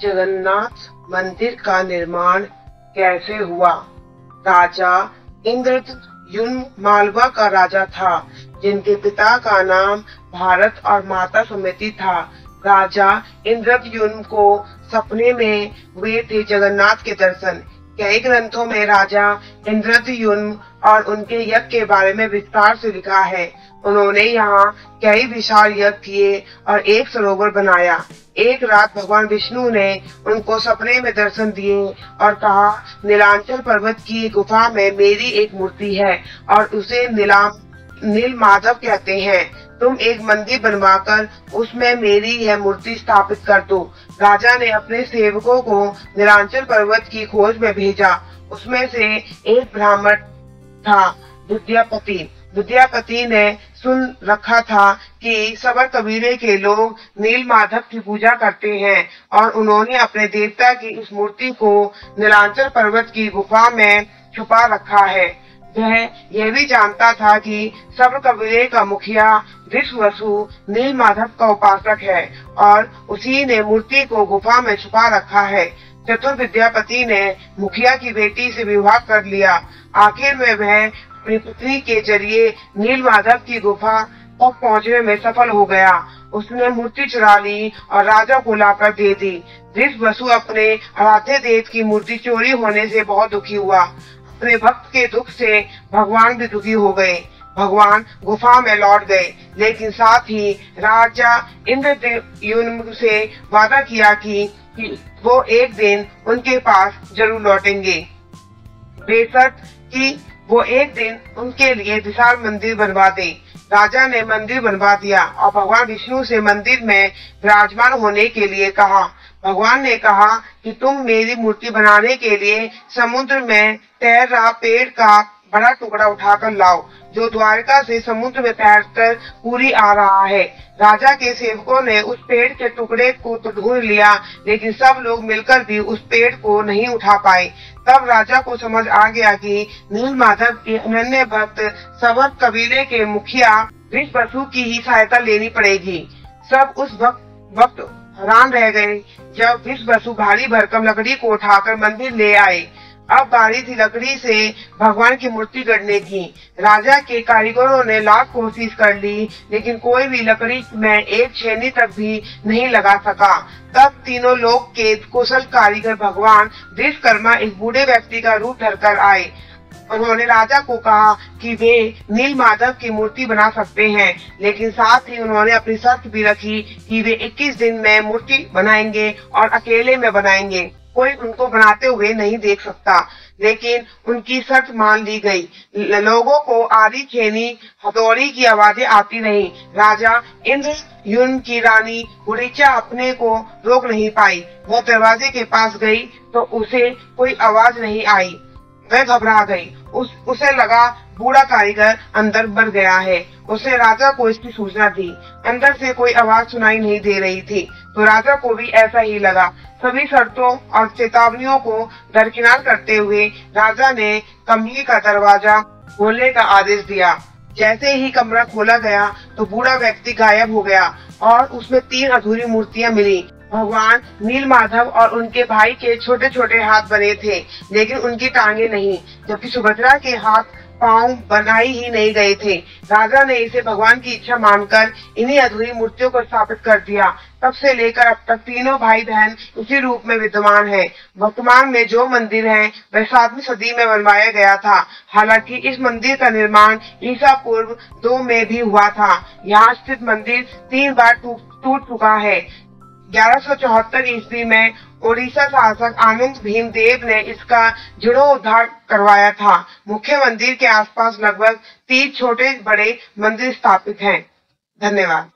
जगन्नाथ मंदिर का निर्माण कैसे हुआ। राजा इंद्रद्युम्न मालवा का राजा था, जिनके पिता का नाम भारत और माता सुमति था। राजा इंद्रद्युम्न को सपने में हुए थे जगन्नाथ के दर्शन। कई ग्रंथों में राजा इंद्रद्युम्न और उनके यज्ञ के बारे में विस्तार से लिखा है। उन्होंने यहाँ कई विशाल यज्ञ किए और एक सरोवर बनाया। एक रात भगवान विष्णु ने उनको सपने में दर्शन दिए और कहा, नीलांचल पर्वत की गुफा में मेरी एक मूर्ति है और उसे नीलमाधव कहते हैं। तुम एक मंदिर बनवाकर उसमें मेरी यह मूर्ति स्थापित कर दो। राजा ने अपने सेवकों को नीलांचल पर्वत की खोज में भेजा। उसमें से एक ब्राह्मण था, विद्यापति। विद्यापति ने सुन रखा था कि सबर कबीले के लोग नीलमाधव की पूजा करते हैं और उन्होंने अपने देवता की इस मूर्ति को नीलांचल पर्वत की गुफा में छुपा रखा है। वह यह भी जानता था कि सबर कबीले का मुखिया वृषवसु नीलमाधव का उपासक है और उसी ने मूर्ति को गुफा में छुपा रखा है। चतुर विद्यापति ने मुखिया की बेटी से विवाह कर लिया। आखिर में वह अपनी पुत्री के जरिए नीलमाधव की गुफा तक पहुंचने में सफल हो गया। उसने मूर्ति चुरा ली और राजा को लाकर दे दी। वृषवसु अपने आराध्य देव की मूर्ति चोरी होने से बहुत दुखी हुआ। अपने भक्त के दुख से भगवान भी दुखी हो गए। भगवान गुफा में लौट गए, लेकिन साथ ही राजा इंद्रद्युम्न से वादा किया कि वो एक दिन उनके पास जरूर लौटेंगे। बेशक कि वो एक दिन उनके लिए विशाल मंदिर बनवा दे। राजा ने मंदिर बनवा दिया और भगवान विष्णु से मंदिर में विराजमान होने के लिए कहा। भगवान ने कहा कि तुम मेरी मूर्ति बनाने के लिए समुद्र में तैर रहा पेड़ का बड़ा टुकड़ा उठाकर लाओ, जो द्वारका से समुद्र में तैरकर पूरी आ रहा है। राजा के सेवकों ने उस पेड़ के टुकड़े को तो ढूंढ लिया, लेकिन सब लोग मिलकर भी उस पेड़ को नहीं उठा पाए। तब राजा को समझ आ गया कि नीलमाधव के अनन्य भक्त सबर कबीले के मुखिया वृषवसु की ही सहायता लेनी पड़ेगी। सब उस वक्त हैरान रह गए जब वृषवसु भारी भरकम लकड़ी को उठाकर मंदिर ले आए। अब बारी थी लकड़ी से भगवान की मूर्ति गढ़ने की। राजा के कारीगरों ने लाख कोशिश कर ली, लेकिन कोई भी लकड़ी में एक छेनी तक भी नहीं लगा सका। तब तीनों लोग के कुशल कारीगर भगवान विश्वकर्मा एक बूढ़े व्यक्ति का रूप धरकर आए। उन्होंने राजा को कहा कि वे नीलमाधव की मूर्ति बना सकते हैं, लेकिन साथ ही उन्होंने अपनी शर्त भी रखी कि वे 21 दिन में मूर्ति बनाएंगे और अकेले में बनाएंगे। कोई उनको बनाते हुए नहीं देख सकता, लेकिन उनकी शर्त मान ली गई। लोगों को आरी छेनी हथौड़ी की आवाजें आती रहीं। राजा इंद्रद्युम्न की रानी उड़ीचा अपने को रोक नहीं पाई। वो दरवाजे के पास गई तो उसे कोई आवाज नहीं आई। वह घबरा गई। उसे लगा बूढ़ा कारीगर अंदर मर गया है। उसने राजा को इसकी सूचना दी। अंदर से कोई आवाज सुनाई नहीं दे रही थी, तो राजा को भी ऐसा ही लगा। सभी शर्तों और चेतावनियों को दरकिनार करते हुए राजा ने कमरे का दरवाजा खोलने का आदेश दिया। जैसे ही कमरा खोला गया तो बूढ़ा व्यक्ति गायब हो गया और उसमें 3 अधूरी मूर्तियां मिली। भगवान नीलमाधव और उनके भाई के छोटे छोटे हाथ बने थे, लेकिन उनकी टांगे नहीं, जबकि सुभद्रा के हाथ पांव बनाई ही नहीं गए थे। राजा ने इसे भगवान की इच्छा मानकर इन्हीं अधूरी मूर्तियों को स्थापित कर दिया। तब से लेकर अब तक तीनों भाई बहन उसी रूप में विद्यमान हैं। वर्तमान में जो मंदिर है वह 7वीं सदी में बनवाया गया था। हालांकि इस मंदिर का निर्माण ईसा पूर्व 2 में भी हुआ था। यहाँ स्थित मंदिर 3 बार टूट चुका है। 1174 ईस्वी में ओडिशा शासक आनंद भीम देव ने इसका जीर्णोद्धार करवाया था। मुख्य मंदिर के आसपास लगभग 30 छोटे बड़े मंदिर स्थापित हैं। धन्यवाद।